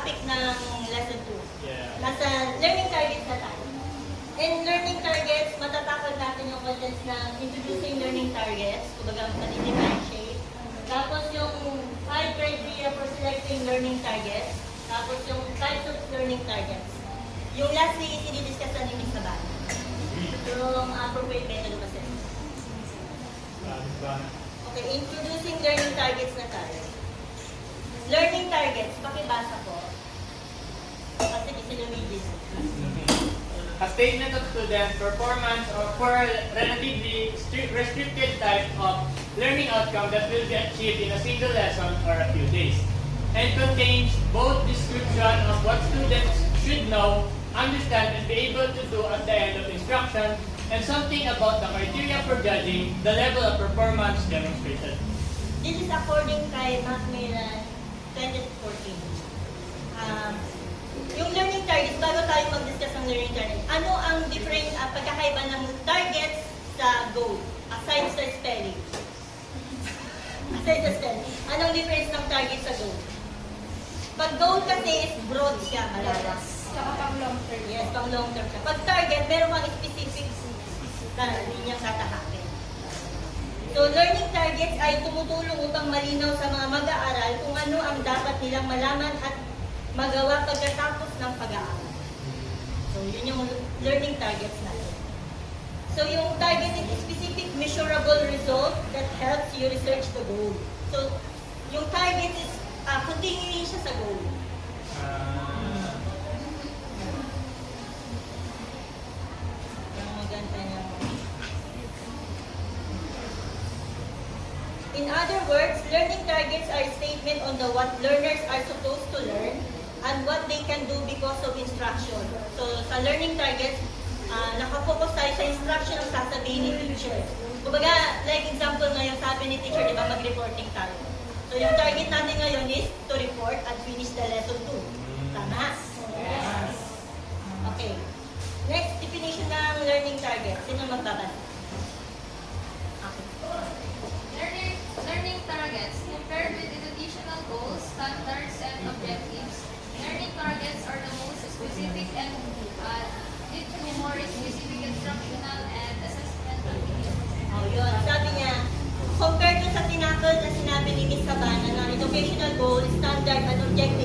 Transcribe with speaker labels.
Speaker 1: topic ng lesson 2.
Speaker 2: Yeah.
Speaker 1: Nasa learning targets na tayo. In learning targets, matatakot natin yung contents ng introducing learning targets, kumbaga matidifferentiate. Tapos yung 5 criteria for selecting learning targets. Tapos yung types of learning targets. Yung lastly, i-discuss na yung sa bata. Yung appropriate method of assessment. Okay, introducing learning targets na tayo. Learning targets, pakibasa ko. Kasi gusto nyo read it.
Speaker 2: A statement of student performance or for a relatively restricted type of learning outcome that will be achieved in a single lesson or a few days, and contains both description of what students should know, understand, and be able to do at the end of instruction, and something about the criteria for judging the level of performance demonstrated.
Speaker 1: This is according kay Macmillan 2014. Yung learning targets, bago tayo mag-discuss ng learning targets, ano ang different pagkakaiba ng targets sa goal, aside sa spelling? Aside sa spelling. Anong difference ng target sa goal? Pag goal kasi is broad siya, malalas.
Speaker 3: Saka pang long term.
Speaker 1: Yes, pang long term siya. Pag target, meron kang specific na linyang tatahakin. So, learning targets ay tumutulong upang malinaw sa mga mag-aaral kung ano ang dapat nilang malaman at magawa pagkatapos ng pag-aaral. So, yun yung learning targets natin. So, yung target is specific measurable result that helps you research the goal. So, yung target is continuing siya sa goal. Yung maganda niya. In other words, learning targets are a statement on the what learners are supposed to learn and what they can do because of instruction. So, sa learning targets, nakafocus tayo sa instruction ang sasabihin ni teacher. Kumbaga, like example ngayon, sabi ni teacher, di ba, mag-reporting tayo. So, yung target natin ngayon is to report and finish the lesson 2. Tama? Yes. Okay. Next, definition ng learning target. Sino magbabasa? Okay.
Speaker 3: Learning targets compared with educational goals, standards, and objectives. Learning targets are the most specific and lead to more specific instructional and assessment activities.
Speaker 1: Oh, yun. Sabi niya, compared to sa tinakal na sinabi ni Miss Sabana na educational goal, standard, and objective,